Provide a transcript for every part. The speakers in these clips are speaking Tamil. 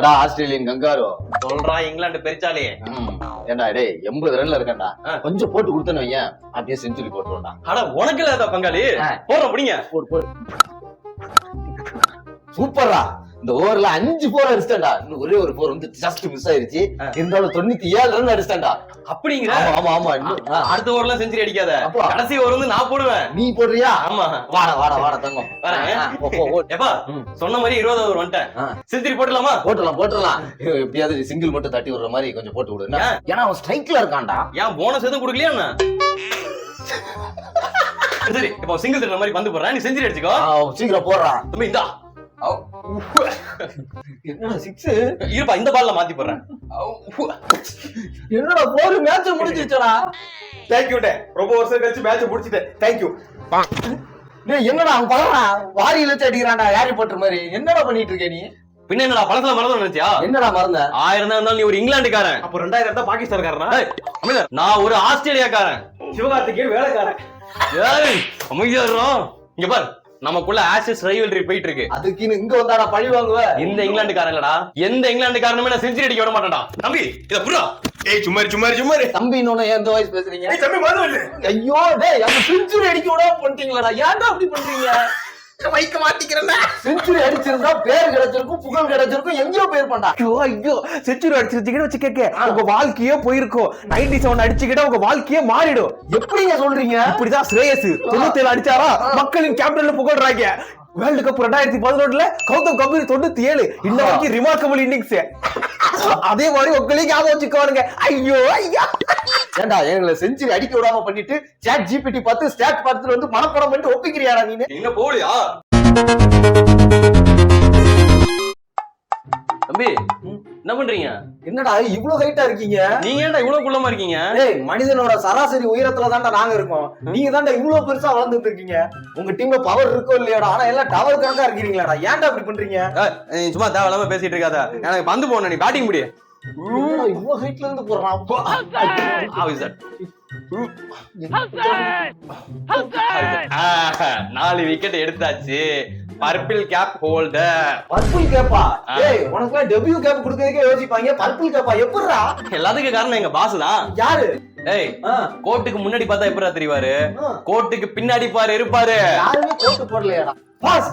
ஏன்டா ஆஸ்திரேலியன் கங்காரு சொல்றா இங்கிலாந்து பெருச்சாலே. ஏன்டா டேய் 80 ரன்ல இருக்கேன்டா, கொஞ்சம் போட்டு கொடுத்தேன்னு வையேன் அப்படியே செஞ்சுரி போட்டுருவோம்டா. அட உனக்கு இல்லாத பங்காளி போடுற பிடிங்க. போடு போடு. சூப்பரா, இந்த ஓவர்ல 5 4 அடிச்சிட்டேன்டா. இன்னும் ஒரே ஒரு 4 வந்து ஜஸ்ட் மிஸ் ஆயிருச்சு. இருந்தாலும் 97 ரன் அடிச்சிட்டேன்டா. அப்படிங்கிற? ஆமா ஆமா. அடுத்த ஓவர்ல செஞ்சுரி அடிக்காத, கடைசி ஓவர் வந்து நான் போடுவேன். நீ போடுறியா? ஆமா. வாடா வாடா வாடா தங்கம். எப்பா சொன்ன மாதிரி 20 ஓவர் வந்துட்டேன், செஞ்சுரி போட்டுலாமா? போட்டுடலாம். எப்படியாவது சிங்கிள் மட்டும் தட்டி விடுற மாதிரி கொஞ்சம் போட்டு விடு. ஏன்னா அவன் ஸ்ட்ரைக்ல இருக்கான்டா. ஏன் போனஸ் எதுவும் கொடுக்கலையா என்ன? சரி இப்போ சிங்கிள் தட்டுற மாதிரி வந்து போடுறேன், நீ செஞ்சுரி அடிச்சுக்கோ. சீக்கிரம் போடுறான் தம்பி. இந்தா என்னடா 6 இருப்பா, இந்த பால்ல மாத்தி போடுறேன். என்னடா போரு மேட்ச் முடிஞ்சிருச்சடா. தேங்க்யூ டே, ரொம்ப வருஷம் கழிச்சு மேட்ச் முடிச்சிட்டேன். தேங்க்யூ. டேய் என்னடா அவன் பண்றான், வாரியில வச்சு அடிக்கிறான்டா ஹாரி பாட்டர் மாதிரி. என்னடா பண்ணிட்டு இருக்க நீ? பின்ன என்னடா பழசல மறந்து நினைச்சியா? என்னடா மறந்த? 1000 தான் இருந்தாலும் நீ ஒரு இங்கிலாந்துக்காரன், அப்ப 2000 தான் பாகிஸ்தான்காரனா? நான் ஒரு ஆஸ்திரேலியாக்காரன், சிவகார்த்திகேயன் வேலைக்காரன். ஏய் அமைதியா இரு. இங்க பாரு, நமக்குள்ள ஆஷஸ் ரைவல்ரி போயிட்டு இருக்கு. அதுக்கு இங்க வந்தாடா பழி வாங்குவ. இந்த இங்கிலாந்துக்காரங்களடா, எந்த இங்கிலாந்துக்காரனுமே நான் செஞ்சுரி அடிக்க விட மாட்டேன்டா. தம்பி இத புரா. ஏய் சும்மாரி தம்பி இன்னொன்னு எந்த வாய்ஸ் பேசுறீங்க? ஏய் தம்பி மாதவல்ல. ஐயோ டேய் அந்த செஞ்சுரி அடிக்க விடாம பண்ணிட்டீங்களாடா. ஏன்டா அப்படி பண்றீங்க? மைக்க மாட்டிக்கிறேன்டா. செஞ்சுரி அடிச்சிருந்தா பேர் கிடைச்சிருக்கும், புகழ் கிடைச்சிருக்கும், எங்கயோ பேர் பண்ணா. ஐயோ செஞ்சுரி அடிச்சிருந்தீங்கன்னு வச்சுக்கே உங்க வாழ்க்கையே போயிருக்கும். 97 அடிச்சுக்கிட்டா உங்க வாழ்க்கையே மாறிடும். எப்படிங்க சொல்றீங்க? இப்படிதான் ஸ்ரேயஸ் 97 அடிச்சாரா மக்களின் கேப்டன்ல புகழ்றாங்க. வேர்ல்டு கப் 2011 கௌதம் கம்பீர் 97 இன்ன வரைக்கும் ரிமார்க்கபிள் இன்னிங்ஸ். அதே மாதிரி உங்களையும் ஞாபகம் வச்சுக்கோங்க. ஐயோ ஐயா ஏண்டா எங்களை செஞ்சுரி அடிக்க விடாம பண்ணிட்டு சாட் ஜிபிடி பார்த்து ஸ்டாட் பார்த்துட்டு வந்து மனப்படம் பண்ணிட்டு ஒப்பிக்கிறியாடா நீ? எங்க போலியா தம்பி? என்ன பண்றீங்க? என்னடா இவ்வளவு ஹைட்டா இருக்கீங்க? நீங்க ஏன்டா இவ்வளவு குள்ளமா இருக்கீங்க? டேய் மனிதனோட சராசரி உயரத்துல தான்டா நாங்க இருக்கோம். நீங்க தான்டா இவ்வளவு பெருசா வளர்ந்துட்டு இருக்கீங்க. உங்க டீம்ல பவர் இருக்கோ இல்லையாடா, ஆனா எல்லாம் டவர் கணக்கா இருக்கீங்களாடா. ஏன்டா அப்படி பண்றீங்க? நீ சும்மா தேவையில்லாம பேசிட்டு இருக்காத. எனக்கு பந்து போன, நீ பேட்டிங் முடி. இவ்வளவு ஹைட்ல இருந்து போடுறான். How is that? 4 விக்கெட் எடுத்தாச்சு. Purple cap holder. பர்பிள் கேப்பா? டேய் உனக்கு டெபியூ கேப் கொடுக்கிறதுக்கே யோசிப்பாங்க, பர்பிள் கேப்பா எப்படிடா? எல்லாத்துக்கும் காரணம் எங்க பாஸ் தான். யாரு? ஏய் கோட்டுக்கு முன்னாடி பார்த்தா எப்படா தெரிவாரு, கோட்டுக்கு பின்னாடி பாரு இருப்பாரு. யாருமே கோட்டு போடலையாடா பாஸ்?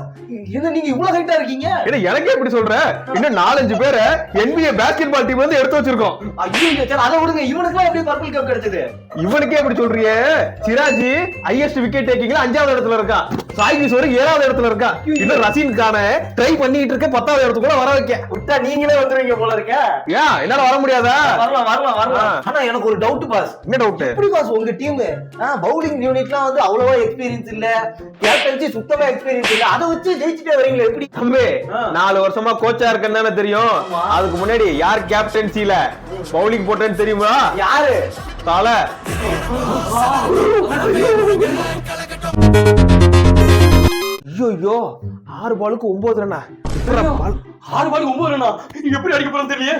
என்ன நீங்க இவ்வளவு ஹைட்டா இருக்கீங்க? என்ன எனக்கே இப்படி சொல்ற? இன்னும் 4-5 பேரை NBA பாஸ்கெட்பால் டீம் வந்து எடுத்து வச்சிருக்கோம். ஐயோ சரி அதை விடுங்க. இவனுக்குலாம் எப்படி பர்பிள் கேப் கிடைச்சது? இவனுக்கே எப்படி சொல்றியே? சிராஜ் ஹையஸ்ட் விக்கெட் டேக்கிங்ல 5வது இடத்துல இருக்கான். சாய் கிஷோர் 7வது இடத்துல இருக்கான். இன்னும் ரசீன் கான ட்ரை பண்ணிட்டு இருக்க 10வது இடத்துக்குள்ள வர வைக்க விட்டா நீங்களே வந்துருவீங்க போல இருக்க. ஏன் என்னால வர முடியாதா? வரலாம். ஆனா எனக்கு ஒரு டவுட் பாஸ். என்ன டவுட்? எப்படி பாஸ் உங்க டீம் பவுலிங் யூனிட்லாம் வந்து அவ்வளவா எக்ஸ்பீரியன்ஸ் இல்ல, கேப்டன்சி சுத்தமா எக்ஸ்பீரியன்ஸ் இல்ல, அதை வச்சு ஜெயிச்சுட்டே வரீங்களா எப்படி? தம்பி 4 வருஷமா கோச்சா இருக்கேன்னு தானே தெரியும். அதுக்கு முன்னாடி யார் கேப்டன்சில பவுலிங் போட்டேன்னு தெரியுமா? யாரு? தலை. ஐயோ 6 பாலுக்கு 9 ரன்னா. 6 பாலுக்கு 9 ரன்னா எப்படி அடிக்க போறோம் தெரியல.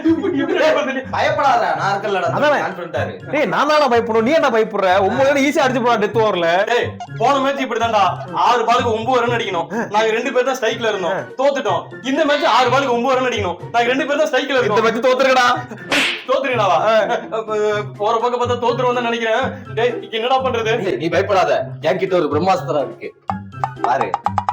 பயப்படாத, நான் இருக்கலடா. அதானே கான்ஃபிடன்ட்டா இரு. டேய் நான் தான பயப்படணும், நீ என்ன பயப்படுற? 9 ரன் ஈஸியா அடிச்சு போடா டெத் ஓவர்ல. டேய் போன மேட்ச் இப்படிதான்டா, 6 பாலுக்கு 9 ரன் அடிக்கணும். நாங்க 2 பேர் தான் ஸ்ட்ரைக்ல இருந்தோம், தோத்துட்டோம். இந்த மேட்ச் 6 பாலுக்கு 9 ரன் அடிக்கணும். நாங்க 2 பேர் தான் ஸ்ட்ரைக்ல இருந்தோம். இந்த மேட்ச் தோத்துறடா. தோத்துறீங்களாவா? போற பக்கம் பார்த்தா தோத்துறோம் தான் நினைக்கிறேன். டேய் என்னடா பண்றது? நீ பயப்படாத, என்கிட்ட ஒரு பிரம்மாஸ்திரம் இருக்கு பாரு.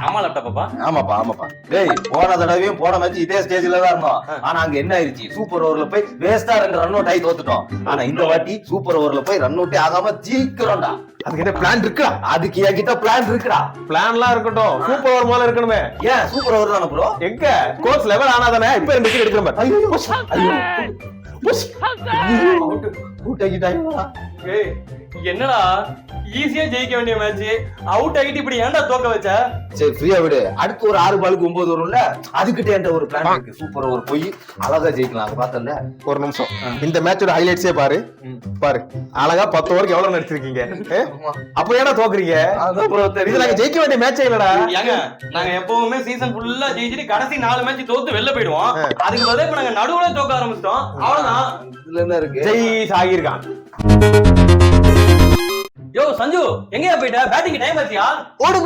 ஆமா லேப்டாப்பா. ஆமாப்பா. டேய் போன தடவையும் போன மேட்ச் இதே ஸ்டேஜ்ல தான் இருந்தோம். ஆனா அங்க என்ன ஆயிருச்சு, சூப்பர் ஓவர்ல போய் வேஸ்டா 2 ரன் அவுட் ஆகி தோத்துட்டோம். ஆனா இந்த வாட்டி சூப்பர் ஓவர்ல போய் ரன் அவுட்டே ஆகாம ஜெயிக்கிறோம்டா. அதுக்கு என்ன பிளான் இருக்கா? அதுக்கு என்கிட்ட பிளான் இருக்குடா. பிளான்லாம் இருக்கட்டும், சூப்பர் ஓவர் மேல இருக்கணுமே. ஏன் சூப்பர் ஓவர் தானே ப்ரோ? எங்க கோர்ஸ் லெவல் ஆனாதானே இப்ப 2 விக்கெட் எடுக்கிற மாதிரி. அவுட் ஆகிட்டாங்களா? ஏய் என்னடா ஈஸியா ஜெயிக்க வேண்டிய மேட்ச் அவுட் ஆகிட்டு இப்படி ஏன்டா தோக்க வச்ச? சரி ஃப்ரீயா விடு. அடுத்து ஒரு 6 பாலுக்கு 9 வரும்ல, அதுக்கிட்ட என்கிட்ட ஒரு பிளான் இருக்கு. சூப்பர் ஓவர் போய் அழகா ஜெயிக்கலாம். அது பார்த்தல ஒரு நிமிஷம், இந்த மேட்சோட ஹைலைட்ஸே பாரு. அழகா 10 ஓவருக்கு எவ்வளவு நடிச்சிருக்கீங்க. அப்ப ஏன்னா தோக்குறீங்க? அதான் ப்ரோ தெரியும். இது நாங்க ஜெயிக்க வேண்டிய மேட்சே இல்லடா. ஏங்க நாங்க எப்பவுமே சீசன் ஃபுல்லா ஜெயிச்சிட்டு கடைசி 4 மேட்ச் தோத்து வெளில போயிடுவோம். அதுக்கு பதிலா இப்ப நாங்க நடுவுல தோக்க ஆரம்பிச்சிட்டோம். அவ்வளவுதான். இதுல என்ன இருக்கு? ஜெயிஸ் ஆகியிருக்கான். யோ சஞ்சு எங்கயா போயிட்ட? பேட்டிங் டைம் ஆச்சியா? ஒரு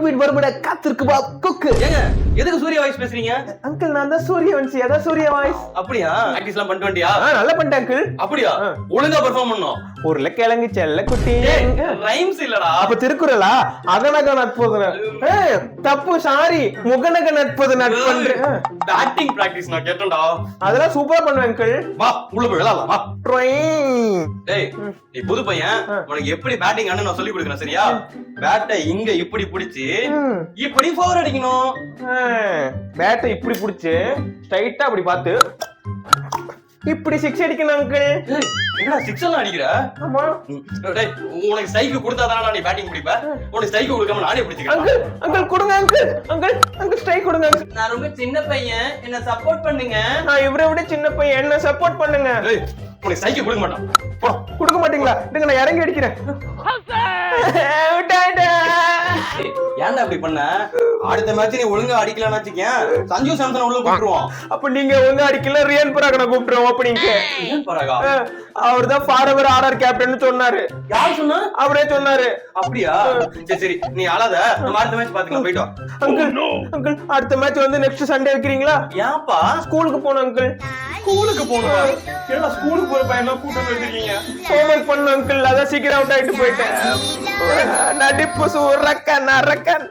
பீட் வருபட காத்திருக்கு பா குக்கு. ஏங்க எதுக்கு சூர்யா வாய்ஸ் பேசுறீங்க? அங்கிள் நான் தான் சூரியவன்சி, அதான் சூர்யா வாய்ஸ். அப்படியா? பிராக்டிஸ் எல்லாம் பண்ணிட்டு வண்டியா? நல்லா பண்ணிட்டேன் அங்கிள். அப்படியா? ஒழுங்கா பெர்ஃபார்ம் பண்ணனும். உருளைக்கிழங்கு செல்ல குட்டி. ரைம்ஸ் இல்லடா. அப்ப திருக்குறளா? அகநக நட்பது. தப்பு, சாரி. முகநக நட்பது நட்பன்று. பேட்டிங் பிராக்டிஸ் நான் கேட்டேன்டா. அதெல்லாம் சூப்பரா பண்ணுவேன் அங்கிள். வா உள்ள போய் விளையாடலாம் வா. டேய் நீ புது பையன், உனக்கு எப்படி பேட்டிங் ஆனு நான் சொல்லி கொடுக்கறேன் சரியா? பேட்டை இங்க இப்படி பிடிச்சி இப்படி ஃபோர் அடிக்கணும். பேட்டை இப்படி புடிச்சு ஸ்ட்ரைட்டா அப்படி பார்த்து இப்படி 6 அடிக்கணும் அங்கிள். என்னடா 6 எல்லாம் அடிக்கிற? ஆமா. டேய் உனக்கு ஸ்ட்ரைக் கொடுத்தாதானே நீ பேட்டிங் பிடிப்ப. உனக்கு ஸ்ட்ரைக் கொடுக்காம நானே பிடிச்சிக்கிறேன். அங்கிள் அங்கிள் கொடுங்க அங்கிள். அங்கிள் ஸ்ட்ரைக் கொடுங்க அங்கிள். நான் ரொம்ப சின்ன பையன், என்ன சப்போர்ட் பண்ணுங்க. நான் இவரை விட சின்ன பையன், என்ன சப்போர்ட் பண்ணுங்க. டேய் உனக்கு ஸ்ட்ரைக் கொடுக்க மாட்டான். போ. கொடுக்க மாட்டீங்களா? இருங்க நான் இறங்கி அடிக்கிறேன். ஏன்டா இப்படி பண்ண? அடுத்த மேட்ச் நீ ஒழுங்கா அடிக்கலன்னு வச்சுக்கேன், சஞ்சு சாம்சன் உள்ள கூப்பிடுவோம். அப்ப நீங்க ஒழுங்கா அடிக்கல, ரியன் பராகனை கூப்பிடுவோம் ஓப்பனிங்க்கு. ரியன் பராகா? அவர்தான் ஃபாரெவர் ஆர்ஆர் கேப்டன் சொன்னாரு. யார் சொன்னா? அவரே சொன்னாரு. அப்படியா? சரி சரி நீ அழாத, நம்ம அடுத்த மேட்ச் பாத்துக்கலாம், போய்டோம். அங்கிள் அடுத்த மேட்ச் வந்து நெக்ஸ்ட் சண்டே வைக்கிறீங்களா? ஏன்பா? ஸ்கூலுக்கு போணும் அங்கிள். ஸ்கூலுக்கு போணுமா? ஏன்னா ஸ்கூலுக்கு போற பையனா கூட்டம் வச்சிருக்கீங்க? ஹோம்வொர்க் பண்ணு அங்கிள், அதான் சீக்கிரம் அவுட் ஆயிட்டு போயிட்டேன். நடிப்பு சூரக்கன் அரக்கன்.